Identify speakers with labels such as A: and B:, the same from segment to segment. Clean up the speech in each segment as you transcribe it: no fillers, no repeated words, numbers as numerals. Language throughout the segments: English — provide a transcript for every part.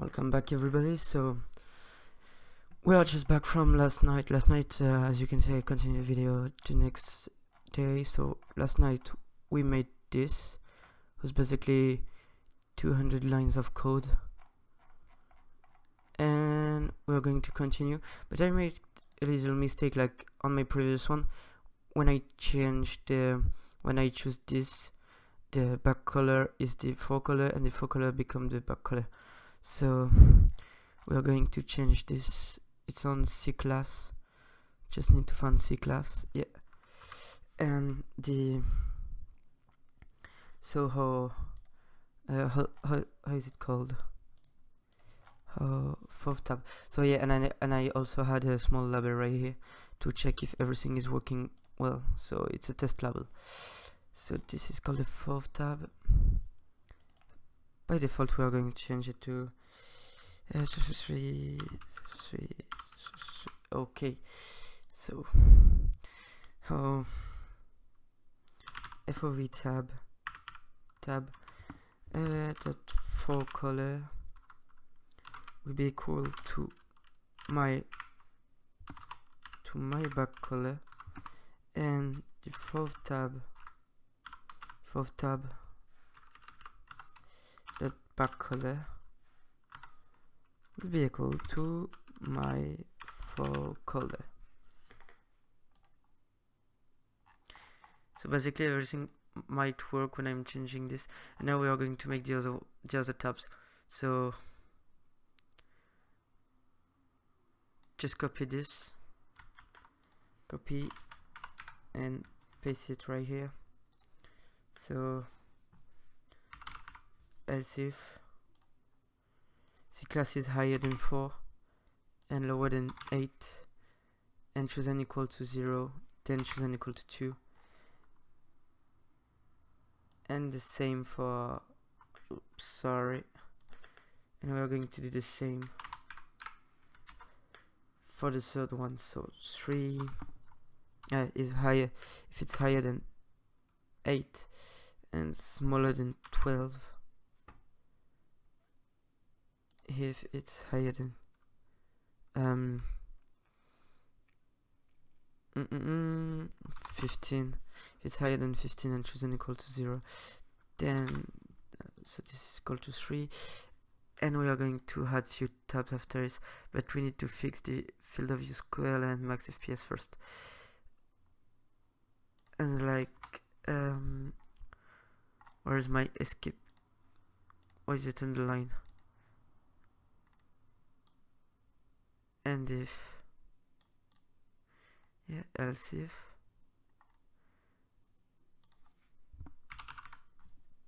A: Welcome back, everybody. So we are just back from last night. As you can see, I continued the video the next day. So last night we made this. It was basically 200 lines of code, and we're going to continue. But I made a little mistake, like on my previous one, when I choose this, the back color is the fore color, and the fore color become the back color. So we are going to change this. It's on C class. Just need to find C class. Yeah. And the how is it called? Fourth tab. So yeah, and I also had a small label right here to check if everything is working well. So it's a test label. So this is called the fourth tab. By default, we are going to change it to 3. Okay. So FOV tab dot fore color will be equal to my back color, and the fourth tab dot back color will be equal to my fore color. So basically everything might work when I'm changing this. And now we are going to make the other tabs. So just copy this, and paste it right here. So else if C class is higher than 4 and lower than 8, and choose n equal to 0, then choose n equal to 2, and the same for and we are going to do the same for the third one. So 3 is higher if it's higher than 8 and smaller than 12 if it's higher than 15. If it's higher than 15 and choose n equal to 0, then so this is equal to 3, and we are going to add few tabs after this, but we need to fix the field of view square and max FPS first. And like where is my escape? Why is it underlined? And if else if,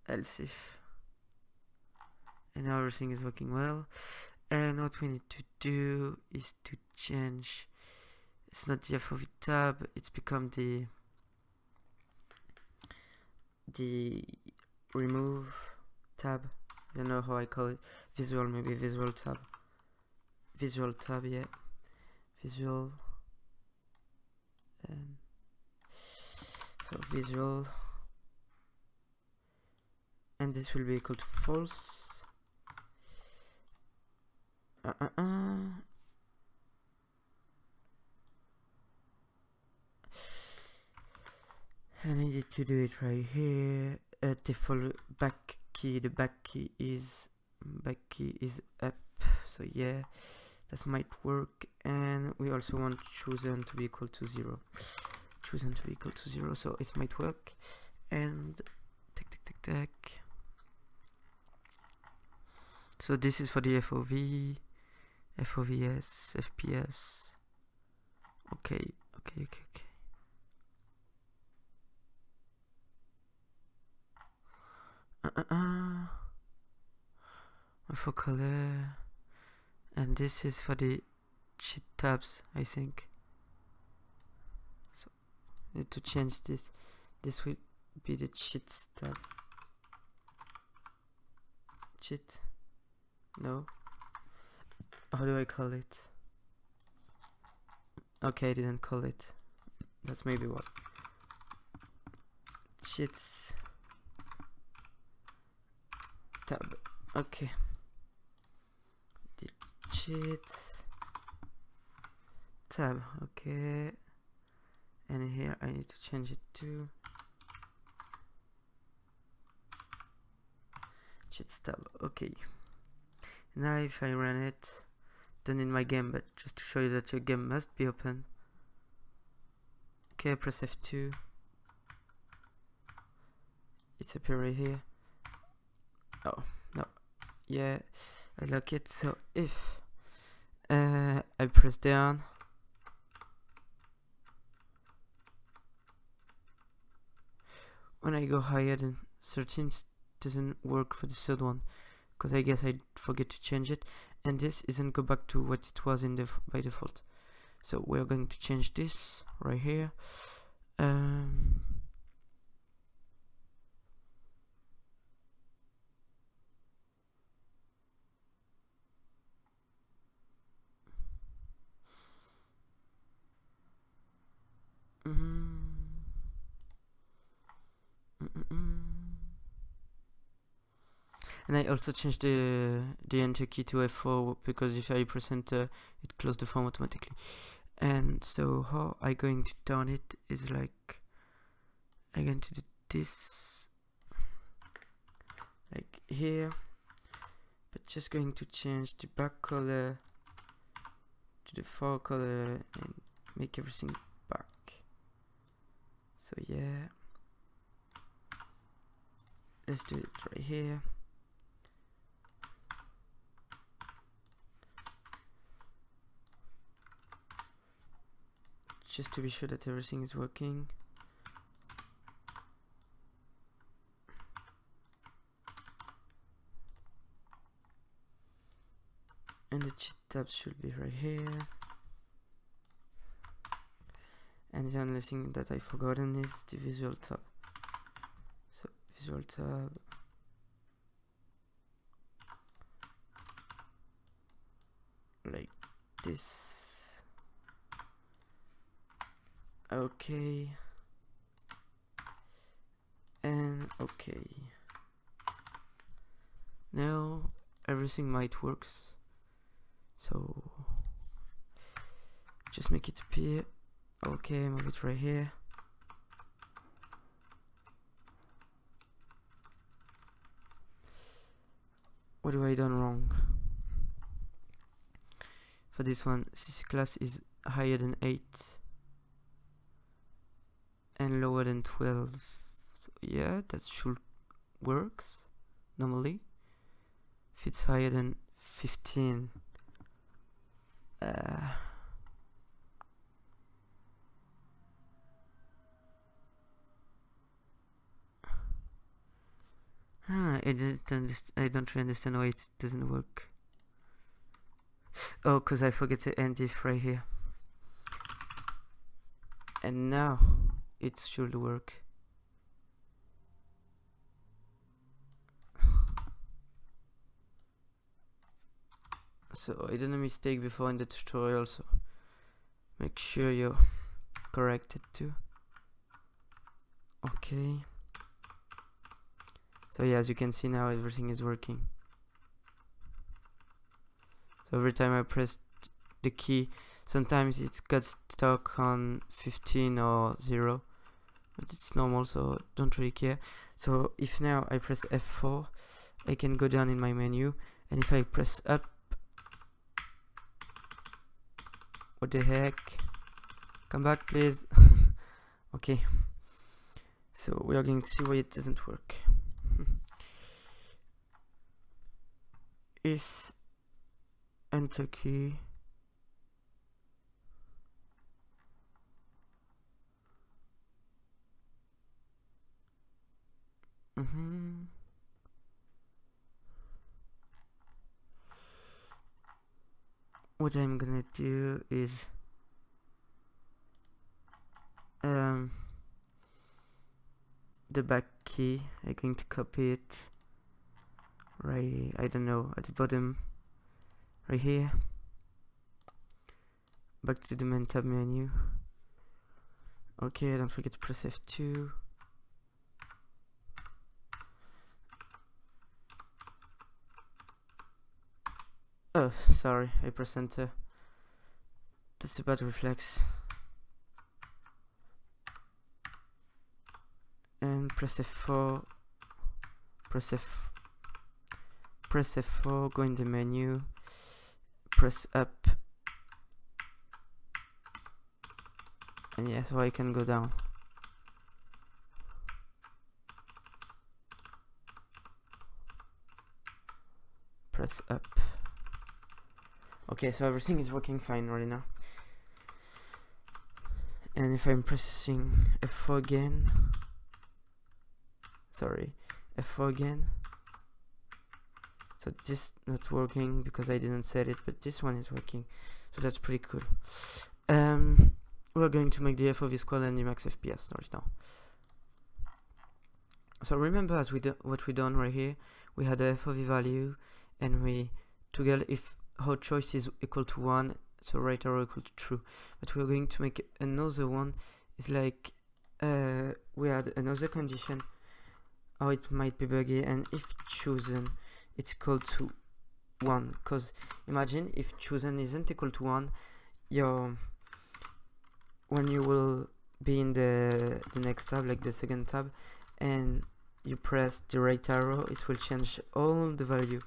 A: and now everything is working well. And what we need to do is to change, it's not the FOV tab, it's become the remove tab. I don't know how I call it. Visual, maybe visual tab, yeah, visual. And so visual, and this will be equal to false. I needed to do it right here. The back key is up. So yeah, that might work. And we also want chosen to be equal to 0. So it might work. And tick. So this is for the FOV, FOVS, FPS. Okay. For color, and this is for the cheat tabs, I think. So need to change this. This will be the cheats tab. Cheat. No. How do I call it? Okay, I didn't call it. That's maybe what. Cheats tab. Okay. sheet, tab, okay, and here I need to change it to sheets tab, okay. Now if I run it, don't in my game, but just to show you that your game must be open. Okay, press F2. It's appear right here. Oh, no. Yeah, I lock it. So if I press down, when I go higher than 13, it doesn't work for the third one, because I guess I forget to change it, and this isn't go back to what it was in the by default. So we're going to change this right here. And I also changed the enter key to F4, because if I press enter, it closed the form automatically. And so how I going to turn it is like I'm going to do this like here, but just going to change the back color to the fore color and make everything back. So yeah, let's do it right here. Just to be sure that everything is working. And the cheat tabs should be right here. And the only thing that I've forgotten is the visual tab. So visual tab. Like this. Okay, and okay. Now everything might works. So just make it appear. Okay, move it right here. What have I done wrong? For this one, CC class is higher than 8. And lower than 12. So yeah, that should works normally. If it's higher than 15, I don't really understand why it doesn't work. Oh, because I forget to end if right here. And now it should work. So I did a mistake before in the tutorial, so make sure you correct it too. Okay. So yeah, as you can see now, everything is working. So every time I press the key, sometimes it got stuck on 15 or 0, but it's normal, so don't really care. So if now I press F4, I can go down in my menu, and if I press up, what the heck? Come back, please. Okay. So we are going to see why it doesn't work. If enter key what I'm gonna do is the back key, I'm going to copy it right, I don't know, at the bottom right here, back to the main tab menu. Okay, don't forget to press F2. Oh, sorry, I pressed enter. That's a bad reflex. And press F4. Press F4, go in the menu, press up, and yeah, so I can go down. Press up. Okay, so everything is working fine right now. And if I'm pressing F4 again, sorry, F4 again, so this not working because I didn't set it, but this one is working, so that's pretty cool. We're going to make the FOV squad and the max FPS right now. So remember, as what we done right here, we had a FOV value, and we toggle if our choice is equal to 1, so right arrow equal to true. But we're going to make another one. It's like we had another condition, how it might be buggy, and if chosen it's equal to 1, because imagine if chosen isn't equal to 1, when you will be in the next tab, like the second tab, and you press the right arrow, it will change all the value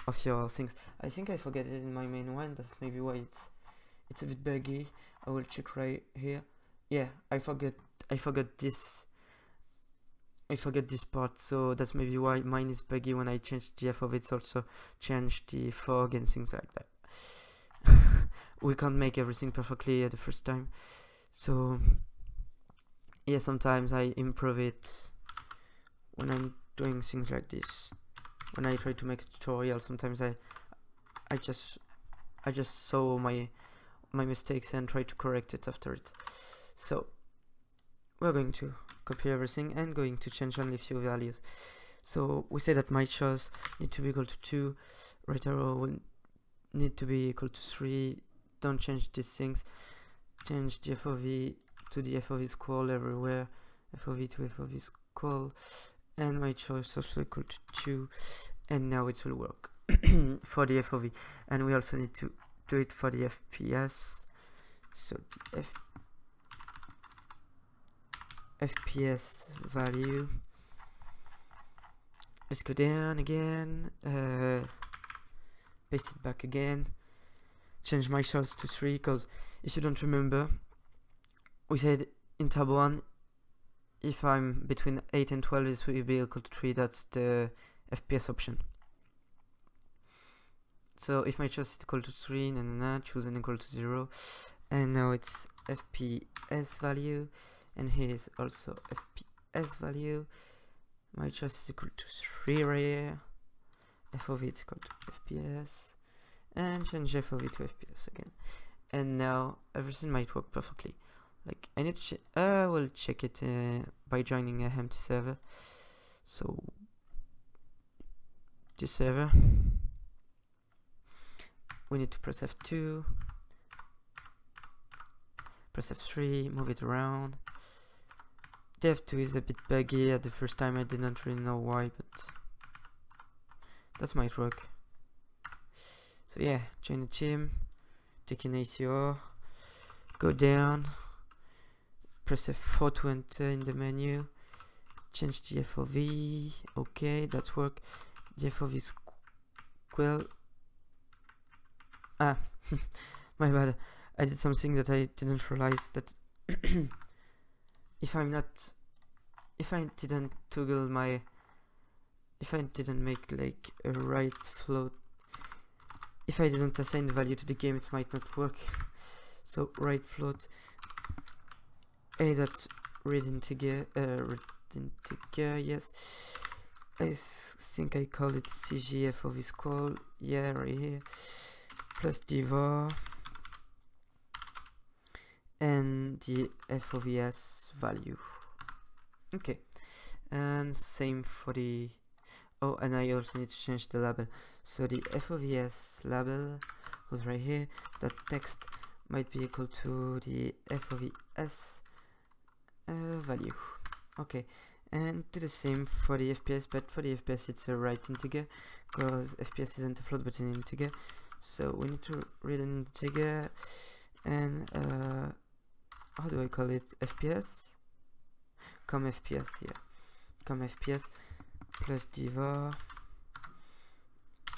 A: of your things. I think I forget it in my main one, that's maybe why it's a bit buggy. I will check right here. Yeah, I forget this part, so that's maybe why mine is buggy. When I change the FOV, it's also change the fog and things like that. We can't make everything perfectly at the first time, so yeah, sometimes I improve it when I'm doing things like this. When I try to make a tutorial, sometimes I just saw my mistakes and try to correct it after it. So we're going to copy everything and going to change only a few values. So we say that my choice need to be equal to 2, right arrow will need to be equal to 3. Don't change these things. Change the FOV to the FOV scroll everywhere, FOV to FOV scroll, and my choice also equal to 2, and now it will work for the FOV. And we also need to do it for the FPS. So the FPS value, let's go down again, paste it back again, change my source to 3, because if you don't remember, we said in tab 1, if I'm between 8 and 12, this will be equal to 3, that's the FPS option. So if my choice is equal to 3, choose an equal to 0, and now it's FPS value, and here is also FPS value. My choice is equal to 3 right here, FOV is equal to FPS, and change FOV to FPS again, and now everything might work perfectly. Like I need to I will check it by joining a empty server. So this server, we need to press F2, press F3, move it around. The F2 is a bit buggy. At the first time I didn't really know why, but that might work. So yeah, join the team, take an ACR, go down, press F4 to enter in the menu, change the FOV, okay, that's work. The FOV square, my bad, I did something that I didn't realize, that if I didn't toggle my, if I didn't make like a right float, if I didn't assign the value to the game, it might not work. So right float a dot read integer, yes, I think I call it CG FOV scroll, yeah, right here, plus divar, and the FOVS value. Okay, and same for the, oh, and I also need to change the label. So the FOVS label was right here. That text might be equal to the FOVS value. Okay, and do the same for the FPS, but for the FPS it's a right integer, because FPS isn't a float but an integer. So we need to read an integer, and how do I call it? FPS? Com FPS, yeah. Com FPS plus divar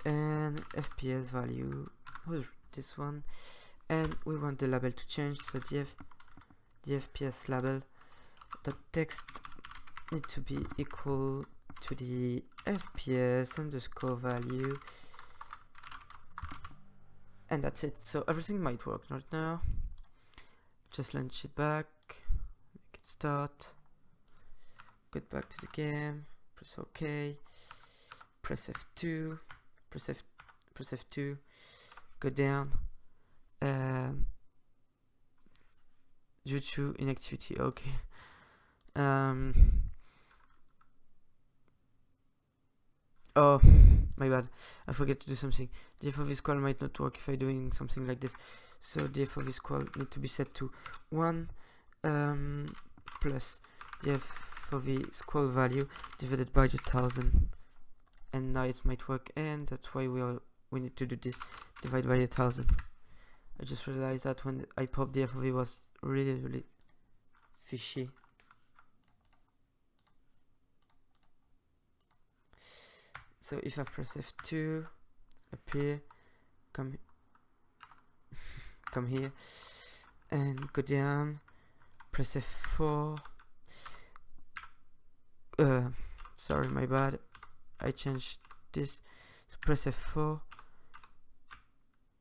A: and FPS value. Who's this one? And we want the label to change, so the FPS label the text need to be equal to the FPS underscore value, and that's it. So everything might work right now. Just launch it back, make it start, get back to the game, press OK, press F2, press F2, go down, due to inactivity. Okay. Oh, my bad, I forget to do something. The FOV might not work if I'm doing something like this. So the FOV need to be set to 1 plus the FOV value divided by 1000, and now it might work, and that's why we need to do this, divide by 1000. I just realized that when I popped the FOV was really fishy. So if I press F2, up here, come here, and go down, press F4. Sorry, my bad. I changed this. So press F4.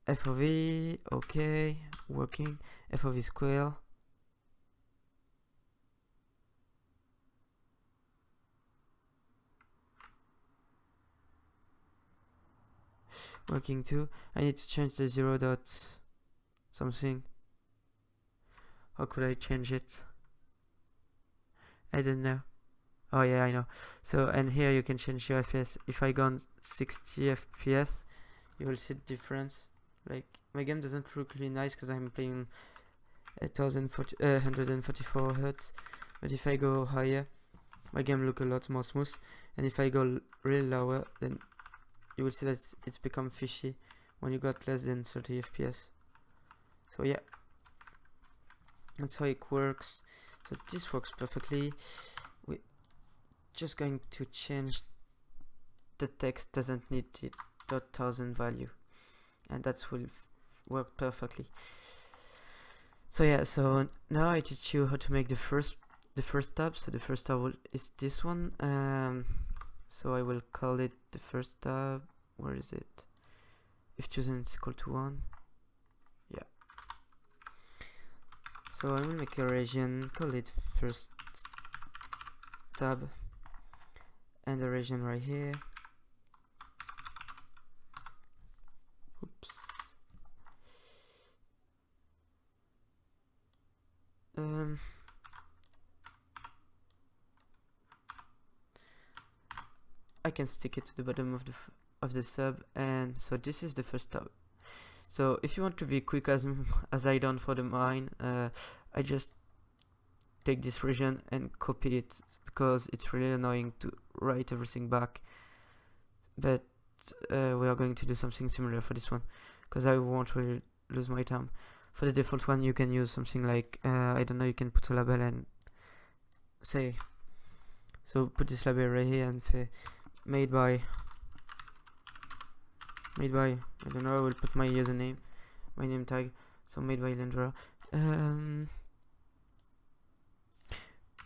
A: FOV, okay, working. FOV square. Working too. I need to change the 0 dot something. How could I change it? I don't know. Oh yeah, I know. So, and here you can change your FPS. If I go on 60 FPS, you will see the difference. Like, my game doesn't look really nice because I'm playing 144 Hz. But if I go higher, my game look a lot more smooth. And if I go really lower, then you will see that it's become fishy when you got less than 30 FPS. So yeah, that's how it works. So this works perfectly. We're just going to change the text, doesn't need the .1000 value, and that will work perfectly. So yeah, so now I teach you how to make the first tab. So the first tab is this one. So I will call it the first tab. Where is it? If chosen is equal to 1. Yeah. So I will make a region, call it first tab, and the region right here. Oops. I can stick it to the bottom of the sub, and so this is the first tab. So if you want to be quick as I done for the mine, I just take this region and copy it, because it's really annoying to write everything back. But we are going to do something similar for this one, because I won't really lose my time. For the default one, you can use something like I don't know, you can put a label and say, so put this label right here and say made by, I don't know, I will put my username, my name tag, so made by Lendra,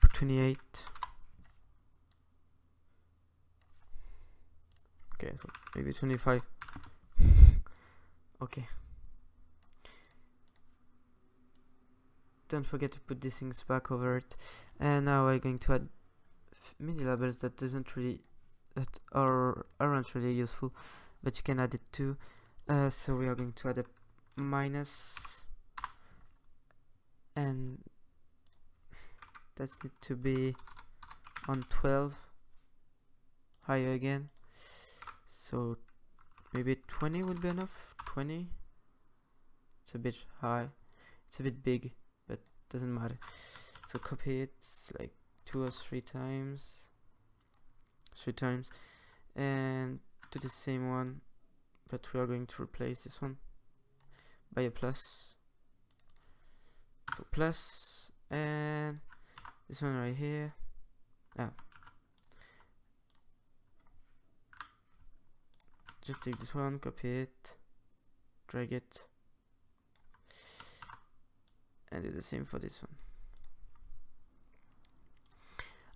A: put 28, okay, so maybe 25, okay. Don't forget to put these things back over it, and now we're going to add mini labels that aren't really useful, but you can add it too. So we are going to add a minus, and that needs to be on 12, higher again, so maybe 20 would be enough. 20, it's a bit high, it's a bit big, but doesn't matter. So copy it like 2 or 3 times, and do the same one but we are going to replace this one by a plus. So plus, and this one right here. Just take this one, copy it, drag it, and do the same for this one.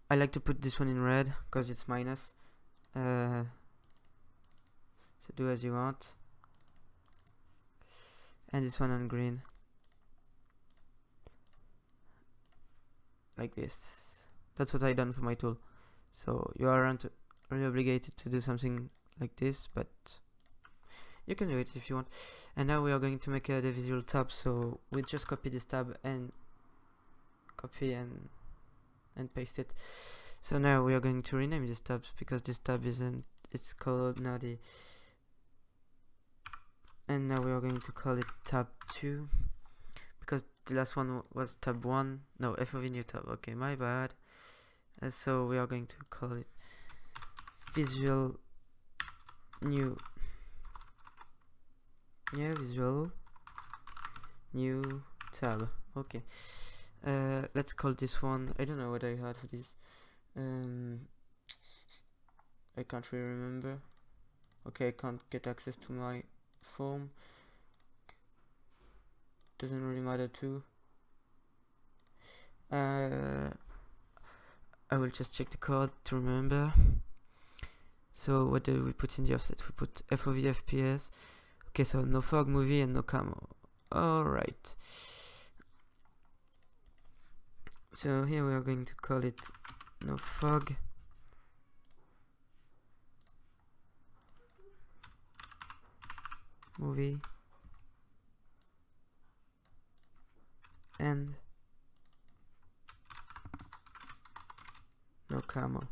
A: I like to put this one in red because it's minus. So do as you want. And this one on green. Like this. That's what I done for my tool. So you aren't really obligated to do something like this, but you can do it if you want. And now we are going to make the visual tab. So we just copy this tab and copy and paste it. So now we are going to rename these tabs because this tab isn't, it's called now the, and now we are going to call it tab 2 because the last one was tab 1. No, FOV new tab. Okay, my bad. So we are going to call it visual new, visual new tab. Okay. Let's call this one, I don't know what I had for this. I can't really remember. Okay, I can't get access to my form. Doesn't really matter too. I will just check the code to remember. So what do we put in the offset? We put FOV FPS. Okay, so no fog, movie, and no camo. Alright. So here we are going to call it no fog, movie, and no camo.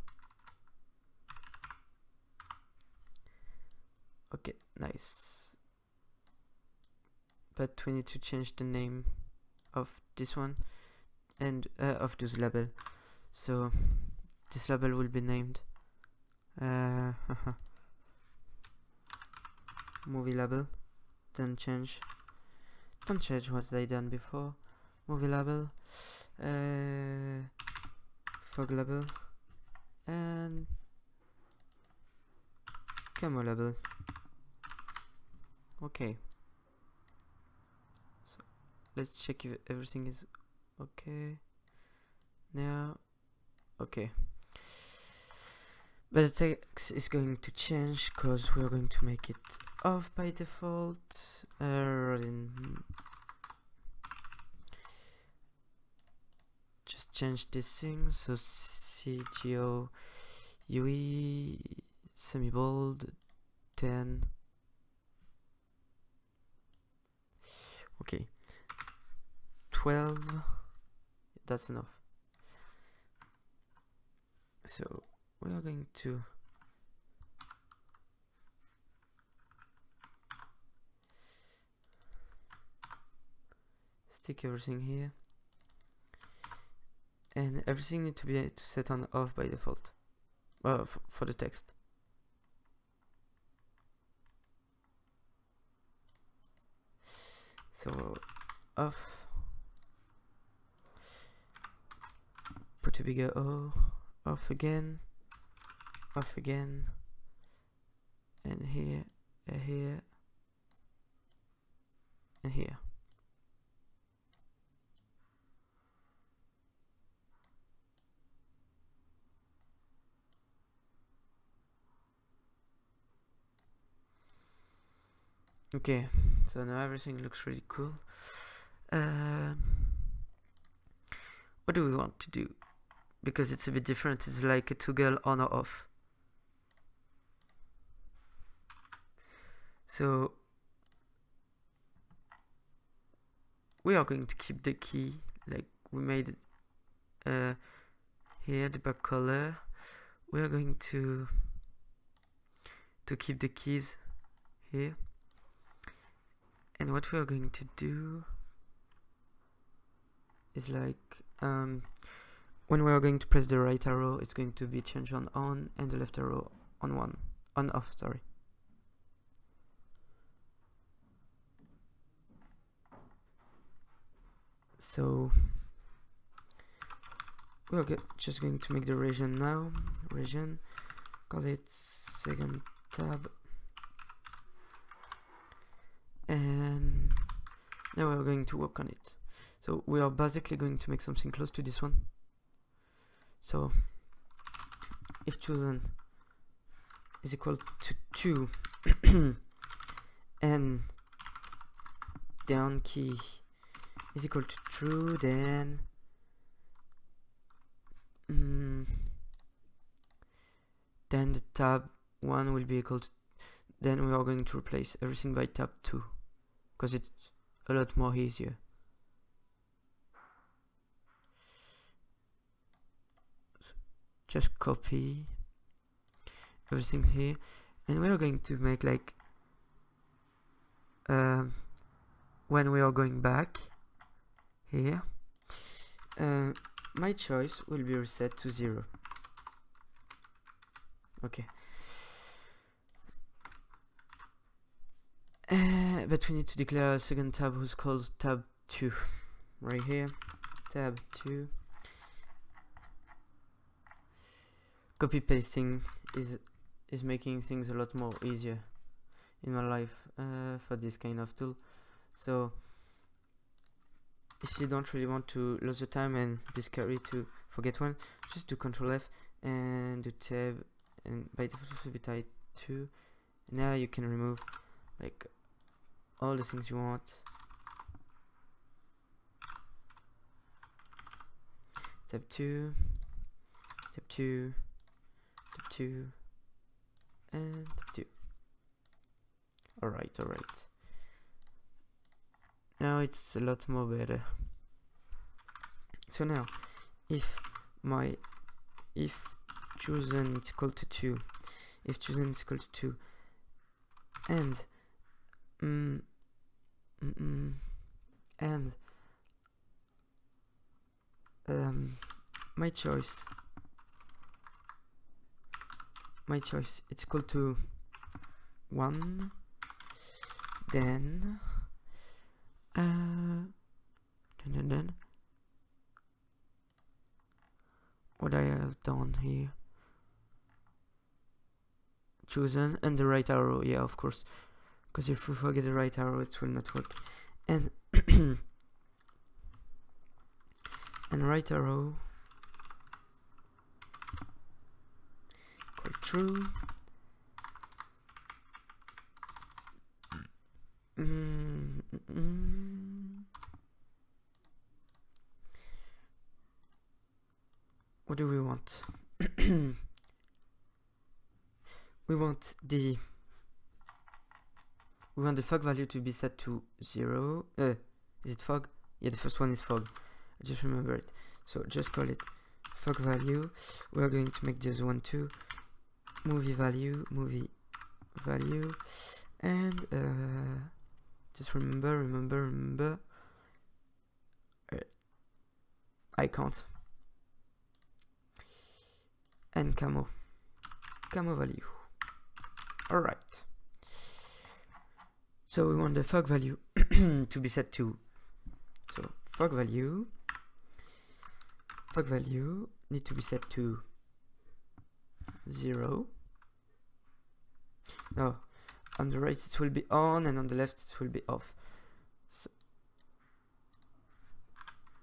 A: Okay, nice. But we need to change the name of this one and of this label. So this label will be named movie label. Don't change what I done before. Movie label, fog label, and camo label. Okay. So let's check if everything is okay. Now, okay. But the text is going to change because we're going to make it off by default. Just change this thing. So CGO UE semi-bold 10. Okay. 12. That's enough. So we are going to stick everything here, and everything needs to be set on off by default for the text. So off, put a bigger O, off again, and here, here, and here. Okay, so now everything looks really cool. What do we want to do? Because it's a bit different. It's like a toggle on or off. So we are going to keep the key like we made here, the back color. We are going to keep the keys here, and what we are going to do is like when we are going to press the right arrow, it's going to be changed on and the left arrow on off, sorry. So we're just going to make the region now. Region, call it second tab, and now we're going to work on it. So we are basically going to make something close to this one. So if chosen is equal to 2 and down key is equal to true, then the tab 1 will be equal to, then we are going to replace everything by tab 2 because it's a lot more easier. So just copy everything here, and we are going to make like when we are going back here, my choice will be reset to 0. Okay. But we need to declare a second tab who's called tab 2 right here. Tab 2. Copy pasting is making things a lot more easier in my life for this kind of tool. So if you don't really want to lose your time and be scary to forget one, just do Ctrl F and do tab, and by default it will be type 2. Now you can remove like all the things you want. Tab 2, tab 2, tab 2, and tab 2. Alright. Now it's a lot more better. So now if chosen is equal to 2, if chosen is equal to 2, and my choice it's equal to 1, then what I have done here, chosen and the right arrow, yeah, of course, because if we forget the right arrow it will not work, and and right arrow equal true, what do we want? we want the fog value to be set to 0. Is it fog? Yeah, the first one is fog. I just remember it. So just call it fog value. We are going to make this one too. Movie value, and just remember. I can't. And camo value. Alright. So we want the fog value to be set to, so fog value need to be set to 0. No, on the right it will be on and on the left it will be off. So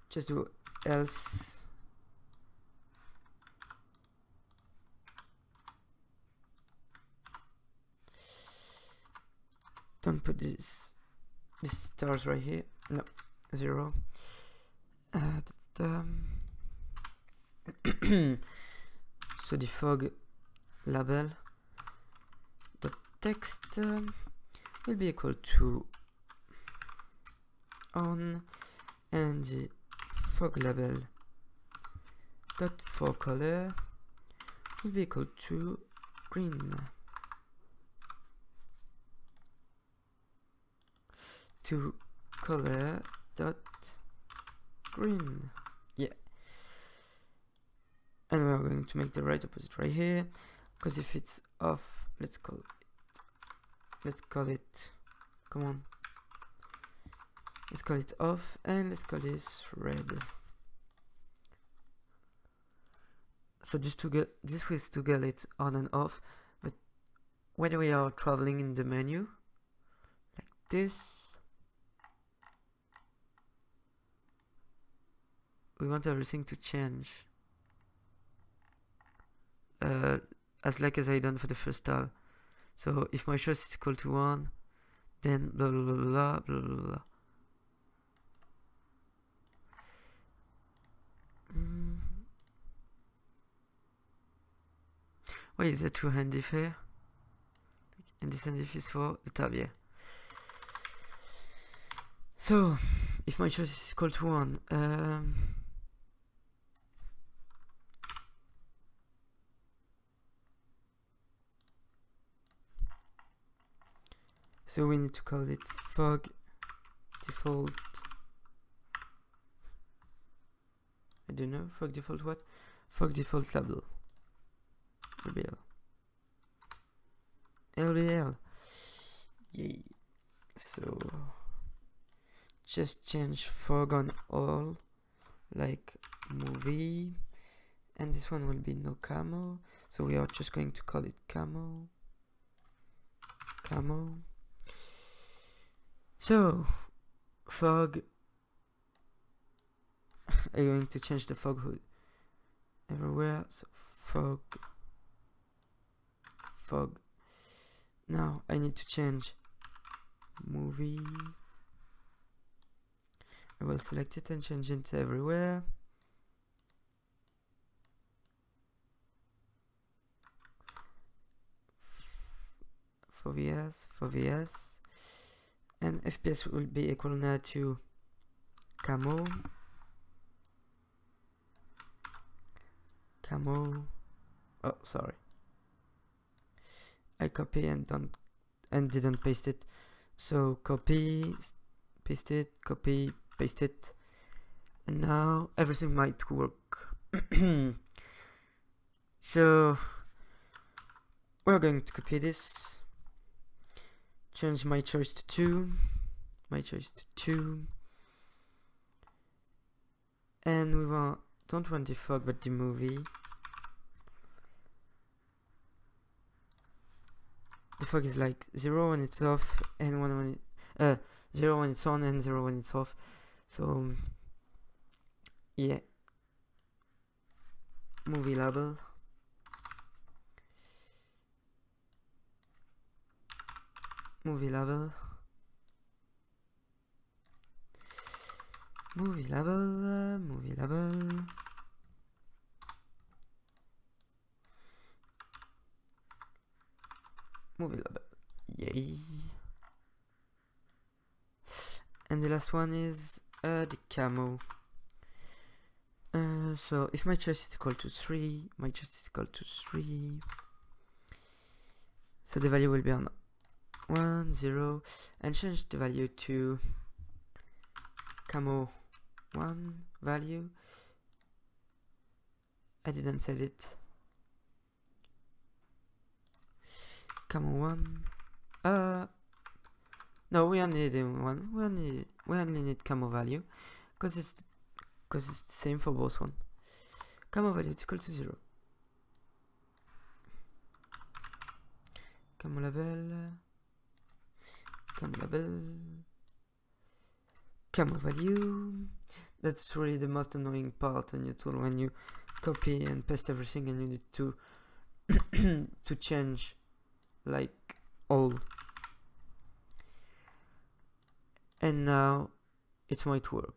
A: just do else. Don't put this stars right here. No, 0. So the fog label the text will be equal to on, and the fog label dot for color will be equal to green. To color dot green, yeah. And we're going to make the right opposite right here, because if it's off, let's call it, come on, let's call it off, and let's call this red. So just to get this way to get it on and off, but when we are traveling in the menu like this, we want everything to change as like as I done for the first tab. So if my choice is equal to 1, then blah blah blah blah blah blah blah. Why is that 2 hand diff here? And this hand diff is for the tab, yeah. So if my choice is equal to 1, so we need to call it fog default. I don't know, fog default what? Fog default label. LBL. Yay. So just change fog on all, like movie, and this one will be no camo, so we are just going to call it camo. So fog, I'm going to change the fog hood everywhere, so fog. Now I need to change movie. I will select it and change it everywhere. For VS, and FPS will be equal now to camo. Oh, sorry. I copy and didn't paste it. So copy, paste it, copy, paste it, and now everything might work. So we're going to copy this, change my choice to 2, and we don't want the fog but the movie. The fog is like 0 when it's off, and 1 when it 0 when it's on, and 0 when it's off. So yeah, movie label, movie label, yay. And the last one is the camo. So if my choice is equal to 3, so the value will be on 1, 0, and change the value to camo 1 value. I didn't set it. Camo 1. No, we only need 1. We only need camo value, because it's the same for both one. Camo value is equal to 0. Camo label, camo value. That's really the most annoying part on your tool, when you copy and paste everything and you need to to change like all. And now it might work.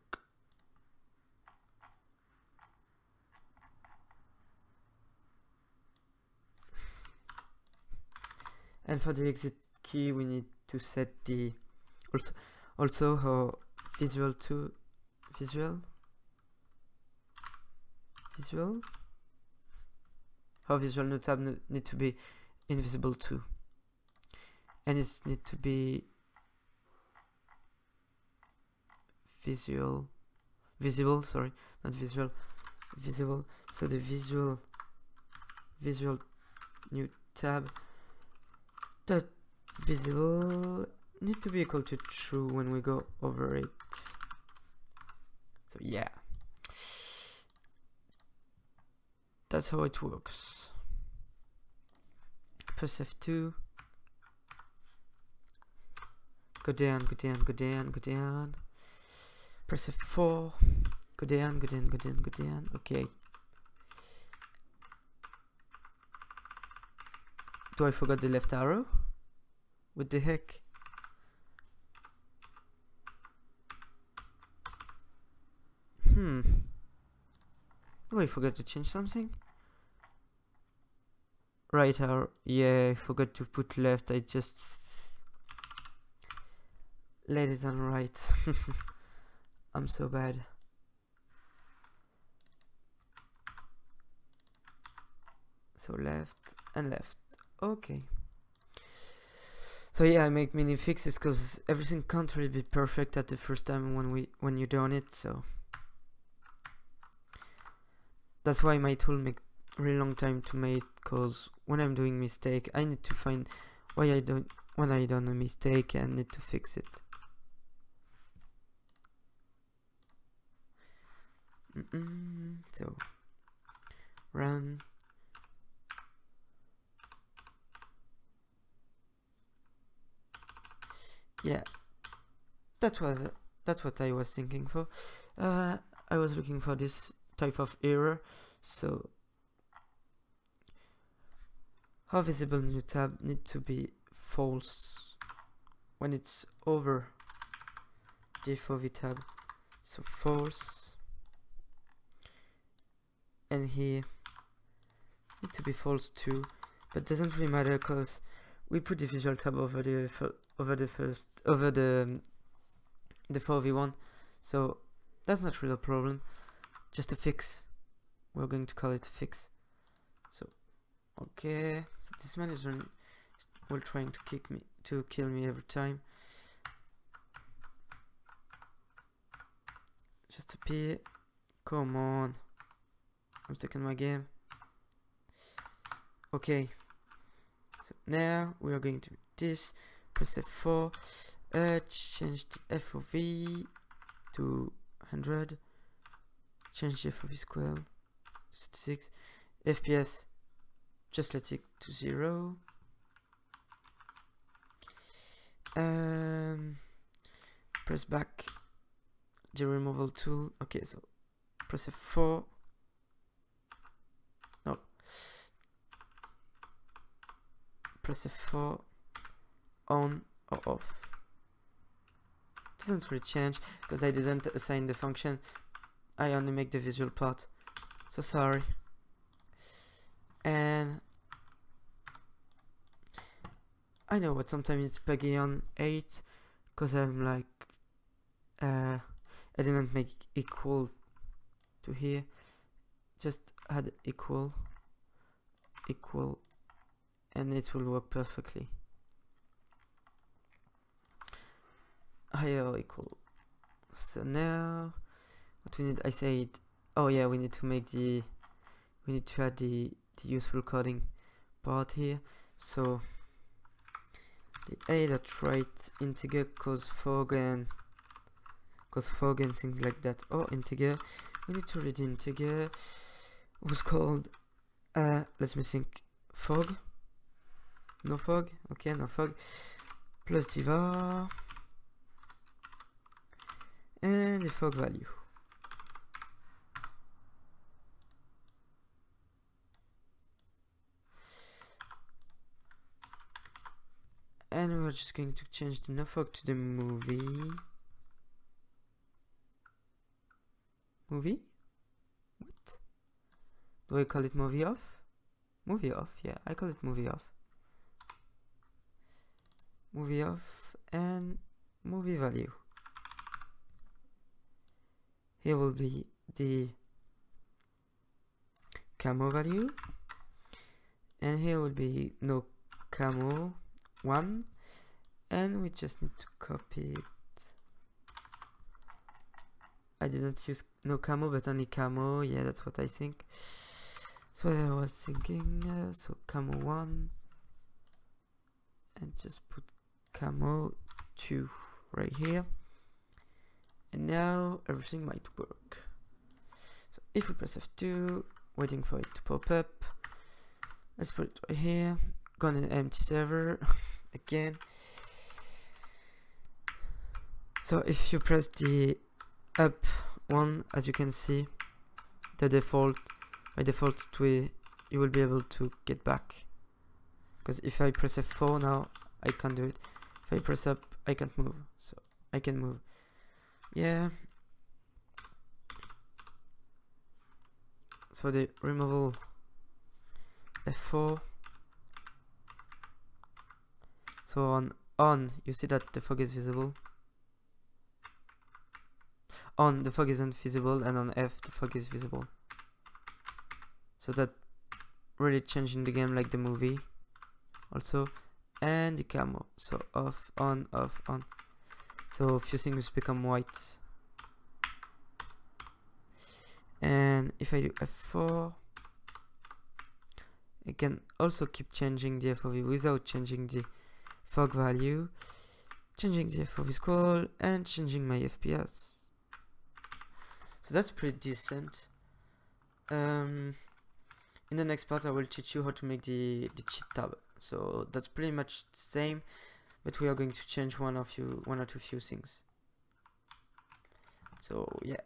A: And for the exit key we need to set the also how visual how visual no tab need to be invisible too, and it need to be visible, sorry, not visual, visible. So the visual new tab dot visible need to be equal to true when we go over it. So yeah, that's how it works. Press F2, go down, go down, go down, go down, press F4, go down, go down, go down, go down. Okay. Do I forgot the left arrow? What the heck? Do I forgot to change something? Right arrow. Yeah, I forgot to put left. I just let it on right. I'm so bad. So left and left. Okay. So yeah, I make mini fixes because everything can't really be perfect at the first time when you done it. So that's why my tool make really long time to make, because when I'm doing mistake, I need to find why I done a mistake and need to fix it. So run. Yeah, that's what I was thinking for. I was looking for this type of error. So how visible new tab need to be false when it's over the FOV tab. So false, and here need to be false too, but doesn't really matter because we put the visual tab over the FOV one, so that's not really a problem. Just a fix. We're going to call it a fix. So okay, so this man is trying to kill me every time. Just appear. Come on, I'm stuck in my game. Okay, so now we are going to do this. Press F4, change the FOV to 100, change the FOV scale to 6, FPS just let it to 0. Press back the removal tool. Okay, so press F4. No, press F4. On or off. Doesn't really change because I didn't assign the function. I only make the visual part. So sorry. And I know what sometimes it's buggy on 8 because I'm like I didn't make equal to here. Just add equal, and it will work perfectly. Higher equal. So now what we need, I said, oh yeah, we need to add the useful coding part here. So the a.write integer cause fog and things like that. Or integer, we need to read the integer was called let me think, fog, no fog, okay, no fog, plus the var and the fog value. And we're just going to change the no fog to the movie. Movie? What? Do I call it movie off? Movie off, yeah, I call it movie off. Movie off and movie value. Here will be the camo value, and here will be no camo 1, and we just need to copy it. I didn't use no camo but only camo, yeah, that's what I think. So I was thinking, so camo 1 and just put camo 2 right here, and now everything might work. So if we press F2, waiting for it to pop up, let's put it right here, go on an empty server again. So if you press the up one, as you can see, the default, by default you will be able to get back, because if I press F4 now I can't do it. If I press up I can't move, so I can move. Yeah. So the removal F4. So on you see that the fog is visible. On the fog isn't visible, and on F the fog is visible. So that really changing the game like the movie also. And the camo, so off, on, so a few things become white. And if I do F4, I can also keep changing the FOV without changing the fog value, changing the FOV scroll, and changing my FPS. So that's pretty decent. In the next part I will teach you how to make the cheat tab. So that's pretty much the same, but we are going to change one or two few things. So yeah,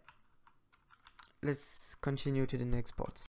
A: let's continue to the next part.